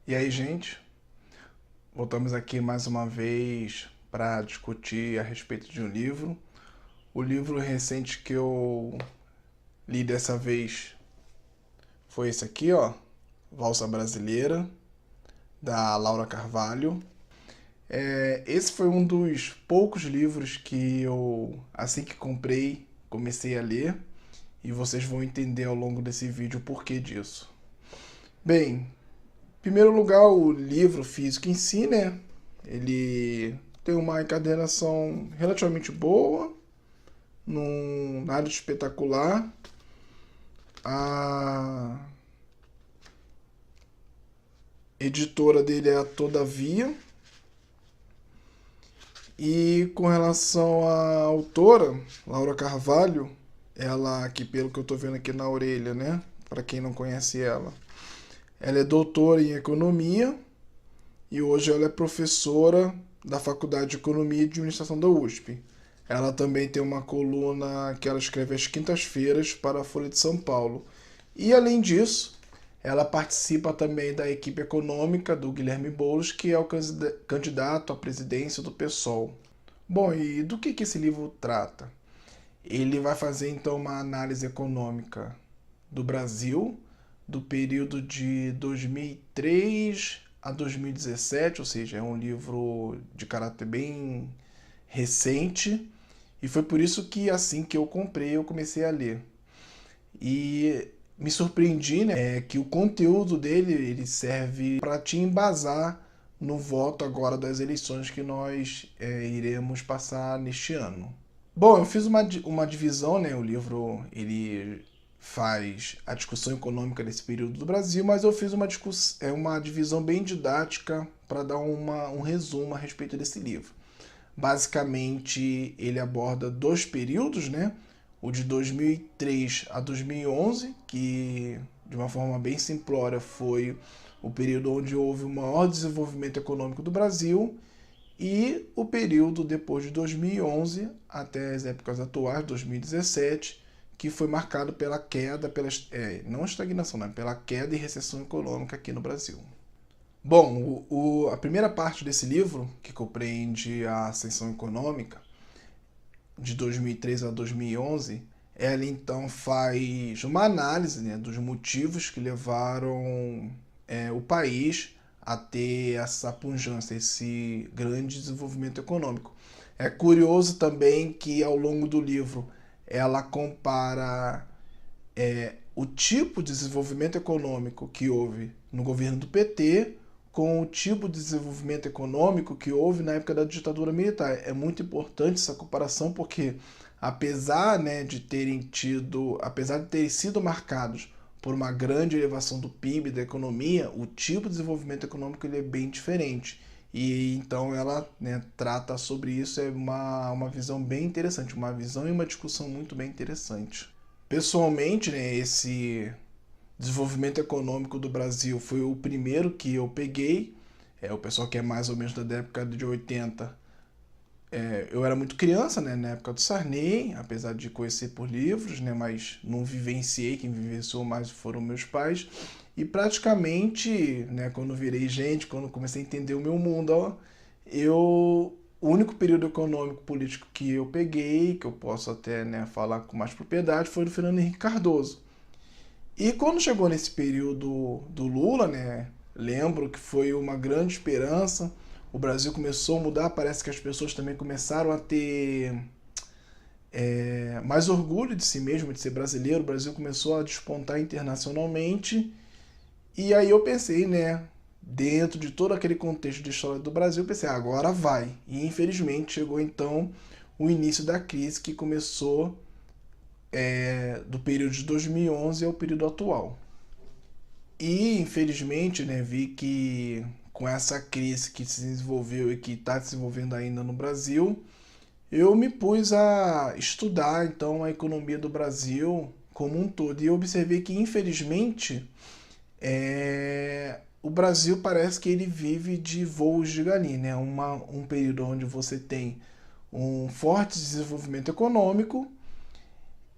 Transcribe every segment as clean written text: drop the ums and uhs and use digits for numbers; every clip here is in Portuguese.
E aí, gente, voltamos aqui mais uma vez para discutir a respeito de um livro. O livro recente que eu li dessa vez foi esse aqui, ó, Valsa Brasileira, da Laura Carvalho. Esse foi um dos poucos livros que eu, assim que comprei, comecei a ler e vocês vão entender ao longo desse vídeo o porquê disso. Bem, em primeiro lugar, o livro físico em si, né? Ele tem uma encadernação relativamente boa, nada de espetacular. A editora dele é a Todavia. E com relação à autora, Laura Carvalho, ela, que pelo que eu tô vendo aqui na orelha, né? Para quem não conhece ela é doutora em economia e hoje ela é professora da Faculdade de Economia e Administração da USP. Ela também tem uma coluna que ela escreve às quintas-feiras para a Folha de São Paulo. E além disso, ela participa também da equipe econômica do Guilherme Boulos, que é o candidato à presidência do PSOL. Bom, e do que esse livro trata? Ele vai fazer então uma análise econômica do Brasil, do período de 2003 a 2017, ou seja, é um livro de caráter bem recente, e foi por isso que assim que eu comprei, eu comecei a ler. E me surpreendi, né, que o conteúdo dele ele serve para te embasar no voto agora das eleições que nós iremos passar neste ano. Bom, eu fiz uma divisão, né? O livro ele faz a discussão econômica desse período do Brasil, mas eu fiz uma divisão bem didática para dar um resumo a respeito desse livro. Basicamente, ele aborda dois períodos, né? O de 2003 a 2011, que de uma forma bem simplória foi o período onde houve o maior desenvolvimento econômico do Brasil, e o período depois de 2011 até as épocas atuais, 2017, que foi marcado pela queda, não estagnação, né? Pela queda e recessão econômica aqui no Brasil. Bom, a primeira parte desse livro, que compreende a ascensão econômica, de 2003 a 2011, ela então faz uma análise, né, dos motivos que levaram o país a ter essa pujança, esse grande desenvolvimento econômico. É curioso também que ao longo do livro ela compara o tipo de desenvolvimento econômico que houve no governo do PT com o tipo de desenvolvimento econômico que houve na época da ditadura militar. É muito importante essa comparação porque apesar, né, apesar de terem sido marcados por uma grande elevação do PIB, da economia, o tipo de desenvolvimento econômico ele é bem diferente. E então ela, né, trata sobre isso, é uma visão bem interessante, uma visão e uma discussão muito bem interessante. Pessoalmente, né, esse desenvolvimento econômico do Brasil foi o primeiro que eu peguei. O pessoal que é mais ou menos da década de 80. Eu era muito criança, né, na época do Sarney, apesar de conhecer por livros, né, mas não vivenciei, quem vivenciou mais foram meus pais. E praticamente, né, quando virei gente, quando comecei a entender o meu mundo, ó, o único período econômico político que eu peguei, que eu posso até, né, falar com mais propriedade, foi do Fernando Henrique Cardoso. E quando chegou nesse período do Lula, né, lembro que foi uma grande esperança. O Brasil começou a mudar, parece que as pessoas também começaram a ter mais orgulho de si mesmo, de ser brasileiro. O Brasil começou a despontar internacionalmente. E aí eu pensei, né, dentro de todo aquele contexto de história do Brasil, eu pensei, agora vai. E infelizmente chegou então o início da crise que começou do período de 2011 ao período atual. E infelizmente, né, vi que com essa crise que se desenvolveu e que está se desenvolvendo ainda no Brasil, eu me pus a estudar então a economia do Brasil como um todo e eu observei que infelizmente o Brasil parece que ele vive de voos de galinha, né? Um período onde você tem um forte desenvolvimento econômico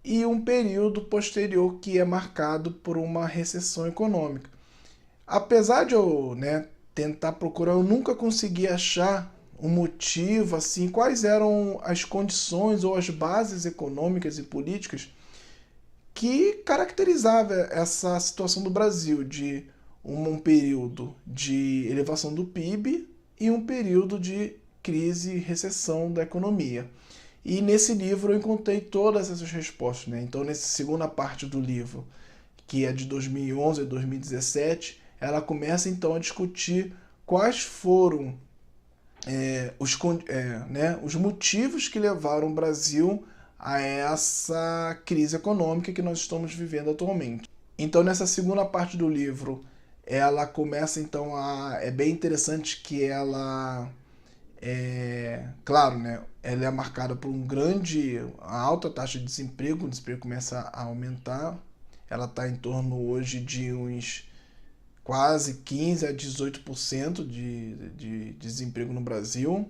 e um período posterior que é marcado por uma recessão econômica. Apesar de eu, né, tentar procurar, eu nunca consegui achar um motivo, assim, quais eram as condições ou as bases econômicas e políticas que caracterizava essa situação do Brasil de um período de elevação do PIB e um período de crise e recessão da economia. E nesse livro eu encontrei todas essas respostas, né? Então, nessa segunda parte do livro, que é de 2011 a 2017, ela começa então a discutir quais foram os motivos que levaram o Brasil a essa crise econômica que nós estamos vivendo atualmente. Então, nessa segunda parte do livro, ela começa então a... É bem interessante que ela... claro, né? Ela é marcada por a alta taxa de desemprego, o desemprego começa a aumentar. Ela está em torno hoje de uns quase 15 a 18% de desemprego no Brasil.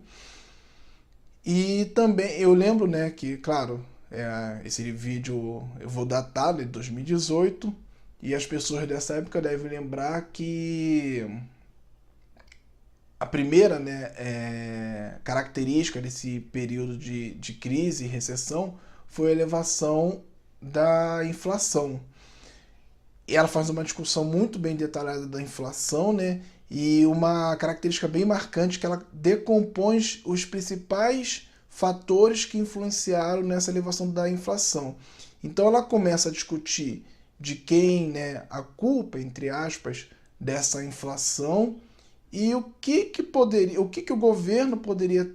E também eu lembro, né, que, claro, esse vídeo eu vou datar de 2018 e as pessoas dessa época devem lembrar que a primeira, né, característica desse período de crise e recessão foi a elevação da inflação. E ela faz uma discussão muito bem detalhada da inflação, né? E uma característica bem marcante que ela decompõe os principais fatores que influenciaram nessa elevação da inflação. Então ela começa a discutir de quem, né, a culpa, entre aspas, dessa inflação e o que o governo poderia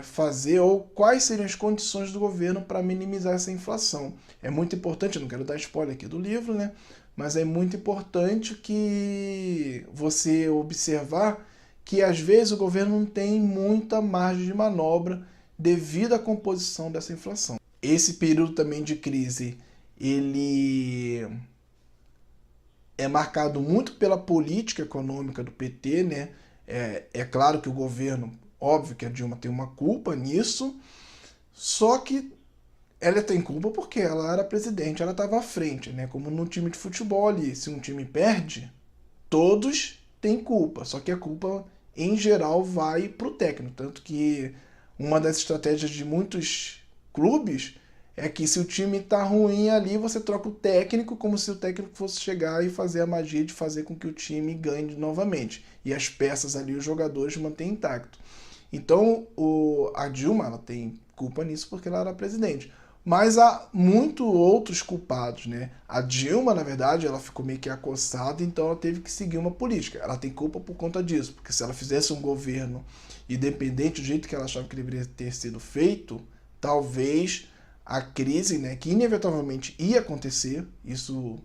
fazer ou quais seriam as condições do governo para minimizar essa inflação. É muito importante, eu não quero dar spoiler aqui do livro, né? Mas é muito importante que você observar que às vezes o governo não tem muita margem de manobra devido à composição dessa inflação. Esse período também de crise, ele é marcado muito pela política econômica do PT, né? É claro que o governo, óbvio que a Dilma tem uma culpa nisso, só que ela tem culpa porque ela era presidente, ela estava à frente, né? Como no time de futebol ali, se um time perde, todos têm culpa, só que a culpa em geral vai pro técnico, tanto que uma das estratégias de muitos clubes é que se o time tá ruim ali, você troca o técnico como se o técnico fosse chegar e fazer a magia de fazer com que o time ganhe novamente. E as peças ali, os jogadores mantêm intacto. Então, a Dilma, ela tem culpa nisso porque ela era presidente. Mas há muitos outros culpados, né? A Dilma, na verdade, ela ficou meio que acossada, então ela teve que seguir uma política. Ela tem culpa por conta disso, porque se ela fizesse um governo independente do jeito que ela achava que deveria ter sido feito, talvez a crise, né, que inevitavelmente ia acontecer, isso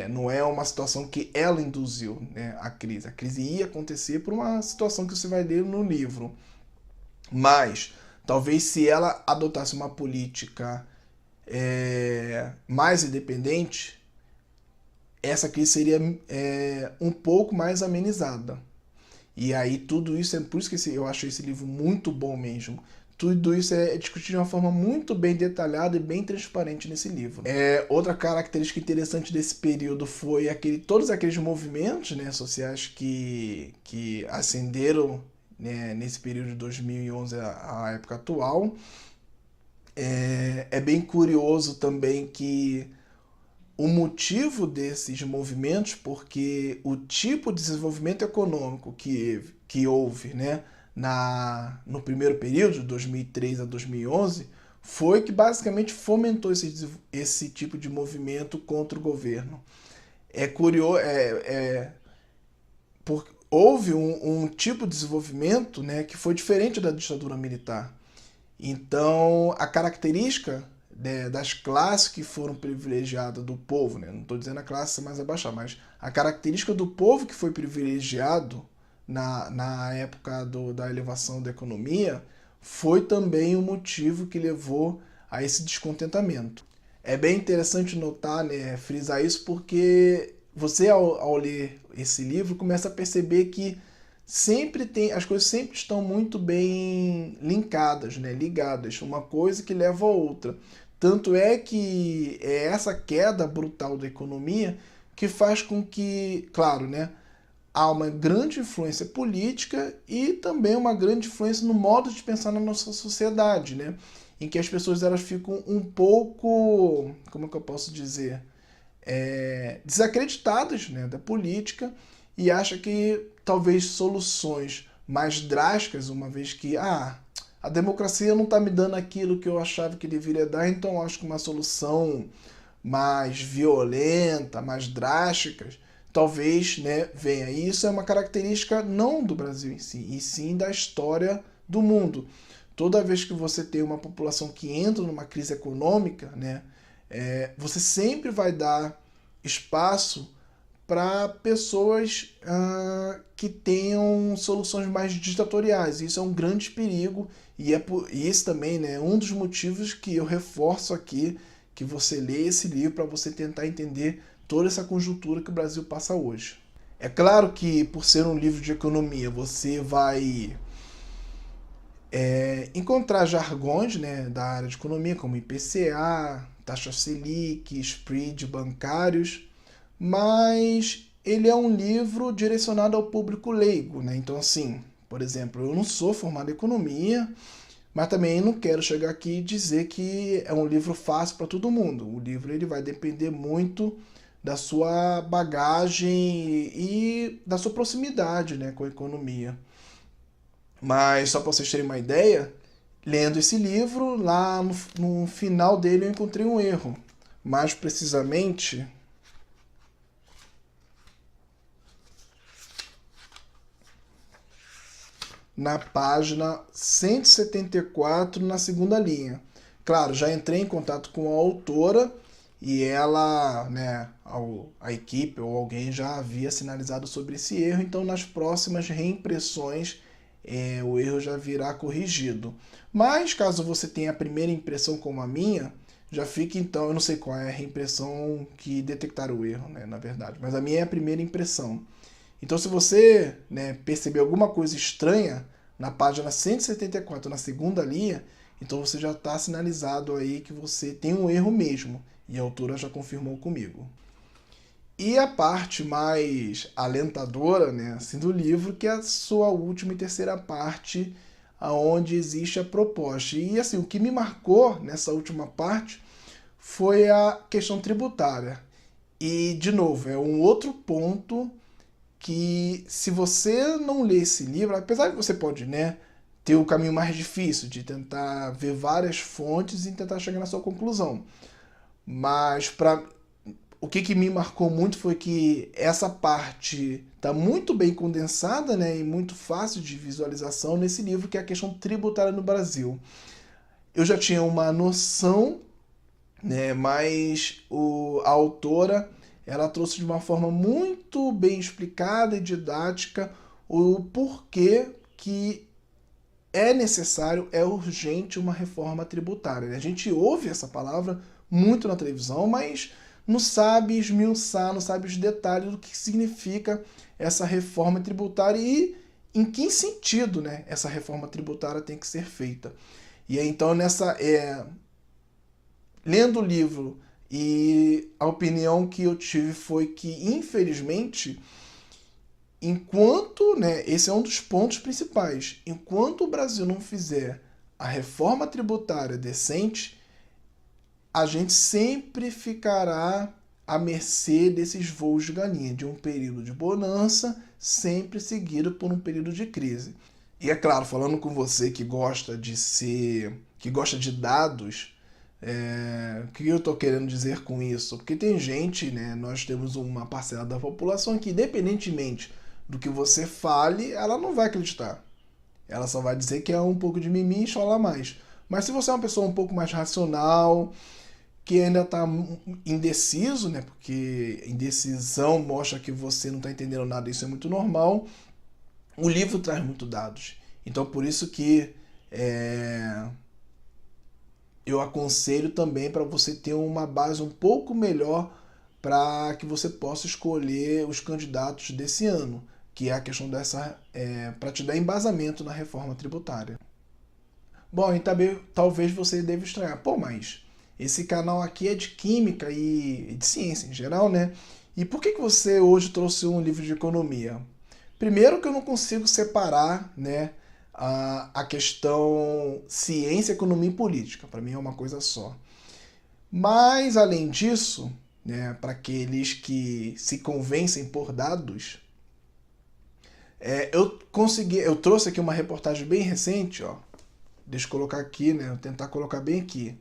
não é uma situação que ela induziu, né, a crise ia acontecer por uma situação que você vai ler no livro. Mas talvez se ela adotasse uma política mais independente, essa crise seria um pouco mais amenizada. E aí tudo isso, é por isso que eu achei esse livro muito bom mesmo. Tudo isso é discutido de uma forma muito bem detalhada e bem transparente nesse livro. Outra característica interessante desse período foi todos aqueles movimentos, né, sociais que ascenderam, né, nesse período de 2011 à época atual. É bem curioso também que o motivo desses movimentos, porque o tipo de desenvolvimento econômico que houve, né, no primeiro período, de 2003 a 2011, foi que basicamente fomentou esse tipo de movimento contra o governo. É curioso, houve um tipo de desenvolvimento, né, que foi diferente da ditadura militar. Então, a característica, né, das classes que foram privilegiadas do povo, né, não estou dizendo a classe mais abaixada, mas a característica do povo que foi privilegiado na época da elevação da economia foi também o motivo que levou a esse descontentamento. É bem interessante notar, né, frisar isso, porque você, ao ler esse livro, começa a perceber que as coisas sempre estão muito bem linkadas, né, ligadas, uma coisa que leva a outra. Tanto é que é essa queda brutal da economia que faz com que, claro, né, há uma grande influência política e também uma grande influência no modo de pensar na nossa sociedade, né? Em que as pessoas elas ficam um pouco, como é que eu posso dizer, desacreditadas, né, da política e acham que talvez soluções mais drásticas, uma vez que a democracia não está me dando aquilo que eu achava que deveria dar, então eu acho que uma solução mais violenta, mais drásticas, talvez, né, venha. E isso é uma característica não do Brasil em si, e sim da história do mundo. Toda vez que você tem uma população que entra numa crise econômica, né, você sempre vai dar espaço para pessoas que tenham soluções mais ditatoriais. Isso é um grande perigo e esse também, né, é um dos motivos que eu reforço aqui que você lê esse livro para você tentar entender toda essa conjuntura que o Brasil passa hoje. É claro que por ser um livro de economia você vai encontrar jargões, né, da área de economia como IPCA, taxa Selic, spread bancários, mas ele é um livro direcionado ao público leigo, né? Então, assim, por exemplo, eu não sou formado em economia, mas também não quero chegar aqui e dizer que é um livro fácil para todo mundo. O livro ele vai depender muito da sua bagagem e da sua proximidade, né, com a economia. Mas só para vocês terem uma ideia, lendo esse livro, lá no final dele eu encontrei um erro. Mais precisamente, na página 174, na segunda linha. Claro, já entrei em contato com a autora e ela, né, a equipe ou alguém já havia sinalizado sobre esse erro, então nas próximas reimpressões o erro já virá corrigido. Mas caso você tenha a primeira impressão como a minha, já fica então, eu não sei qual é a reimpressão que detectar o erro, né, na verdade, mas a minha é a primeira impressão. Então, se você, né, perceber alguma coisa estranha na página 174, na segunda linha, então você já está sinalizado aí que você tem um erro mesmo. E a autora já confirmou comigo. E a parte mais alentadora, né, assim, do livro, que é a sua última e terceira parte, aonde existe a proposta. E assim, o que me marcou nessa última parte foi a questão tributária. E, de novo, é um outro ponto que se você não ler esse livro, apesar de você pode, né, ter o caminho mais difícil de tentar ver várias fontes e tentar chegar na sua conclusão. Mas o que me marcou muito foi que essa parte está muito bem condensada, né, e muito fácil de visualização nesse livro, que é a questão tributária no Brasil. Eu já tinha uma noção, né, mas a autora ela trouxe de uma forma muito bem explicada e didática o porquê que é necessário, é urgente uma reforma tributária. A gente ouve essa palavra muito na televisão, mas não sabe esmiuçar, não sabe os detalhes do que significa essa reforma tributária e em que sentido, né, essa reforma tributária tem que ser feita. E aí, então, lendo o livro, e a opinião que eu tive foi que, infelizmente, enquanto, né, esse é um dos pontos principais, enquanto o Brasil não fizer a reforma tributária decente, a gente sempre ficará à mercê desses voos de galinha, de um período de bonança, sempre seguido por um período de crise. E é claro, falando com você que gosta de dados, o que eu estou querendo dizer com isso? Porque tem gente, né, nós temos uma parcela da população que, independentemente do que você fale, ela não vai acreditar. Ela só vai dizer que é um pouco de mimimi e chorar mais. Mas se você é uma pessoa um pouco mais racional, que ainda está indeciso, né, porque indecisão mostra que você não está entendendo nada, isso é muito normal, o livro traz muitos dados. Então, por isso que eu aconselho também para você ter uma base um pouco melhor para que você possa escolher os candidatos desse ano, que é a questão para te dar embasamento na reforma tributária. Bom, e também talvez você deva estranhar, pô, mas esse canal aqui é de química e de ciência em geral, né? E por que você hoje trouxe um livro de economia? Primeiro que eu não consigo separar, né, a questão ciência, economia e política. Para mim é uma coisa só. Mas, além disso, né, para aqueles que se convencem por dados, eu trouxe aqui uma reportagem bem recente, ó. Deixa eu colocar aqui, né, vou tentar colocar bem aqui.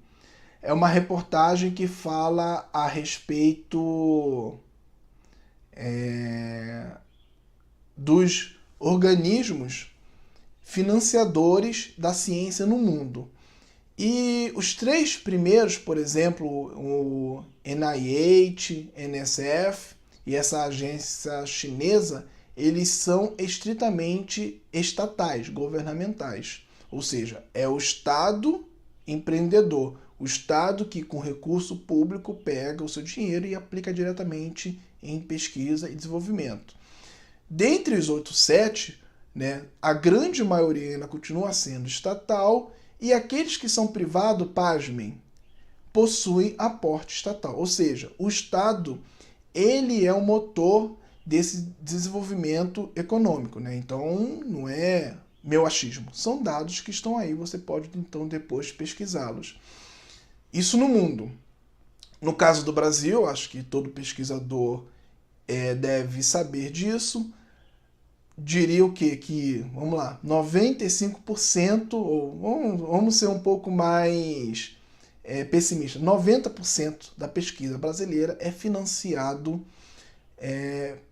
É uma reportagem que fala a respeito dos organismos financiadores da ciência no mundo. E os três primeiros, por exemplo, o NIH, NSF e essa agência chinesa, eles são estritamente estatais, governamentais. Ou seja, é o Estado empreendedor, o Estado que com recurso público pega o seu dinheiro e aplica diretamente em pesquisa e desenvolvimento. Dentre os outros 7, né, a grande maioria ainda continua sendo estatal, e aqueles que são privados, pasmem, possuem aporte estatal. Ou seja, o Estado ele é o motor desse desenvolvimento econômico, né? Então, não é meu achismo. São dados que estão aí, você pode então depois pesquisá-los. Isso no mundo. No caso do Brasil, acho que todo pesquisador deve saber disso. Diria o quê? Que, vamos lá, 95%, ou vamos ser um pouco mais pessimista, 90% da pesquisa brasileira é financiado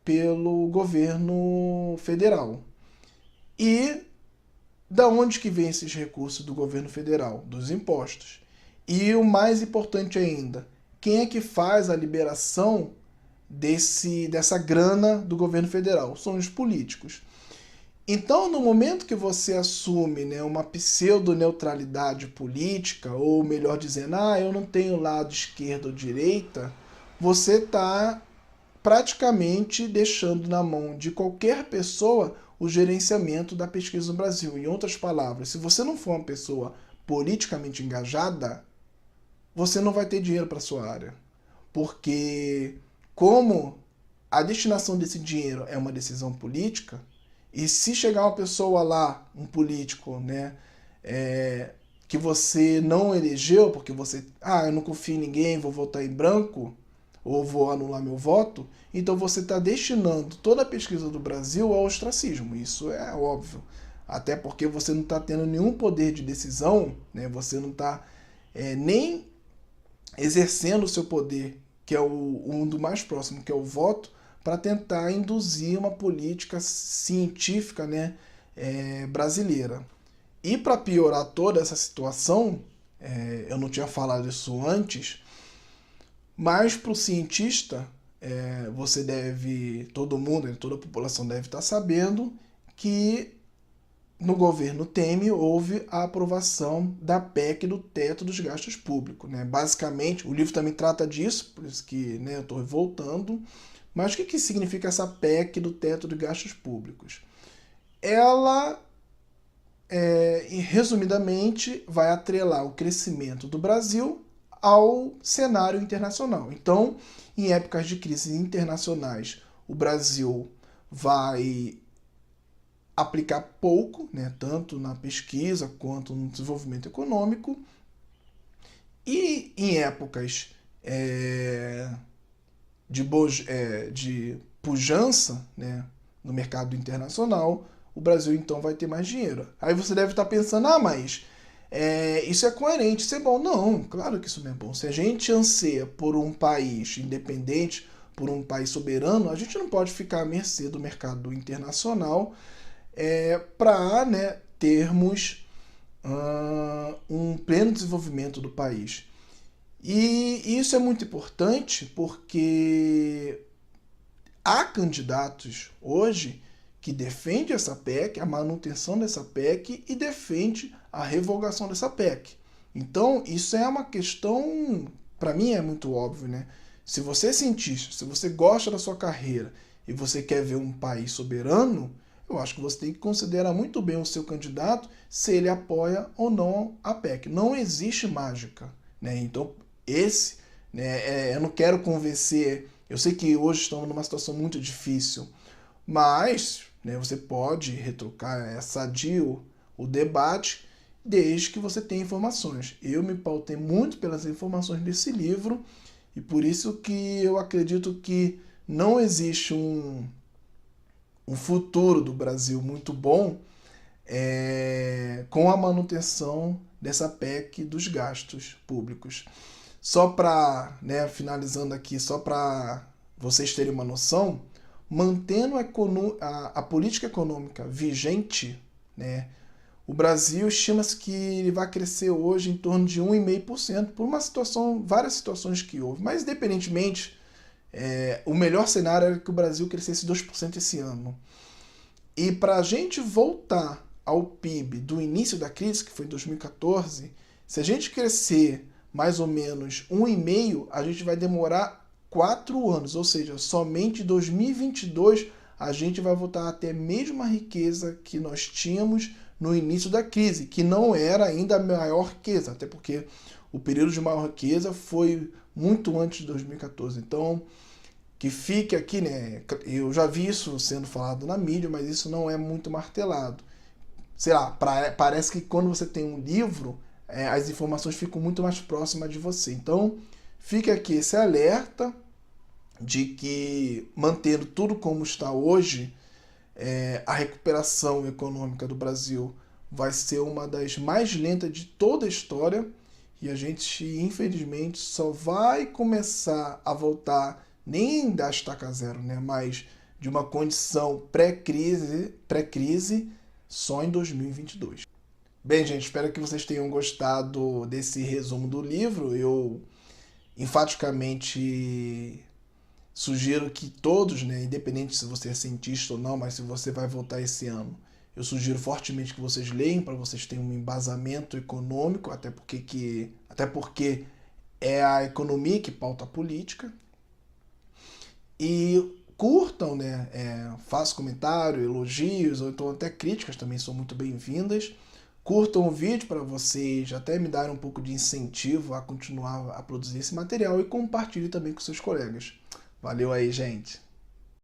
pelo governo federal. E da onde que vem esses recursos do governo federal? Dos impostos. E o mais importante ainda, quem é que faz a liberação dessa grana do governo federal? São os políticos. Então, no momento que você assume, né, uma pseudo-neutralidade política, ou melhor dizendo, eu não tenho lado esquerda ou direita, você está praticamente deixando na mão de qualquer pessoa o gerenciamento da pesquisa no Brasil. Em outras palavras, se você não for uma pessoa politicamente engajada, você não vai ter dinheiro para a sua área. Porque como a destinação desse dinheiro é uma decisão política, e se chegar uma pessoa lá, um político, né, que você não elegeu, porque você, eu não confio em ninguém, vou votar em branco, ou vou anular meu voto, então você está destinando toda a pesquisa do Brasil ao ostracismo. Isso é óbvio. Até porque você não está tendo nenhum poder de decisão, né, você não está nem exercendo o seu poder, que é um do mais próximo, que é o voto, para tentar induzir uma política científica, né, brasileira. E para piorar toda essa situação, eu não tinha falado isso antes, mas para o cientista, você deve, todo mundo, toda a população deve estar sabendo que no governo Temer houve a aprovação da PEC do teto dos gastos públicos, né? Basicamente, o livro também trata disso, por isso que, né, eu estou voltando. Mas o que significa essa PEC do teto de gastos públicos? Ela, resumidamente, vai atrelar o crescimento do Brasil ao cenário internacional. Então, em épocas de crises internacionais, o Brasil vai aplicar pouco, né, tanto na pesquisa quanto no desenvolvimento econômico. E em épocas de pujança, né, no mercado internacional, o Brasil então vai ter mais dinheiro. Aí você deve estar pensando, mas isso é coerente, isso é bom. Não, claro que isso não é bom. Se a gente anseia por um país independente, por um país soberano, a gente não pode ficar à mercê do mercado internacional para, né, termos um pleno desenvolvimento do país. E isso é muito importante porque há candidatos hoje que defendem essa PEC, a manutenção dessa PEC e defende a revogação dessa PEC. Então, isso é uma questão, para mim é muito óbvio, né? Se você é cientista, se você gosta da sua carreira e você quer ver um país soberano, eu acho que você tem que considerar muito bem o seu candidato, se ele apoia ou não a PEC. Não existe mágica, né? Então, eu não quero convencer, eu sei que hoje estamos numa situação muito difícil, mas né? Você pode retrucar, é sadio o debate, desde que você tenha informações. Eu me pautei muito pelas informações desse livro e por isso que eu acredito que não existe um futuro do Brasil muito bom com a manutenção dessa PEC dos gastos públicos. Só para, né, finalizando aqui, só para vocês terem uma noção, mantendo a política econômica vigente, né, o Brasil estima-se que ele vai crescer hoje em torno de 1,5% por uma situação, várias situações que houve. Mas, independentemente, o melhor cenário era que o Brasil crescesse 2% esse ano. E para a gente voltar ao PIB do início da crise, que foi em 2014, se a gente crescer mais ou menos 1,5%, a gente vai demorar 4 anos, ou seja, somente em 2022 a gente vai voltar a ter a mesma riqueza que nós tínhamos no início da crise, que não era ainda a maior riqueza, até porque o período de maior riqueza foi muito antes de 2014. Então, que fique aqui, né? Eu já vi isso sendo falado na mídia, mas isso não é muito martelado. Sei lá, parece que quando você tem um livro, as informações ficam muito mais próximas de você. Então, fica aqui esse alerta de que, mantendo tudo como está hoje, a recuperação econômica do Brasil vai ser uma das mais lentas de toda a história e a gente, infelizmente, só vai começar a voltar nem da estaca zero, né, mas de uma condição pré-crise só em 2022. Bem, gente, espero que vocês tenham gostado desse resumo do livro. Eu enfaticamente sugiro que todos, né, independente se você é cientista ou não, mas se você vai votar esse ano, eu sugiro fortemente que vocês leiam para vocês terem um embasamento econômico, até porque é a economia que pauta a política. E curtam, né? Façam comentário, elogios, ou então até críticas também são muito bem-vindas. Curtam o vídeo para vocês até me darem um pouco de incentivo a continuar a produzir esse material e compartilhe também com seus colegas. Valeu aí, gente!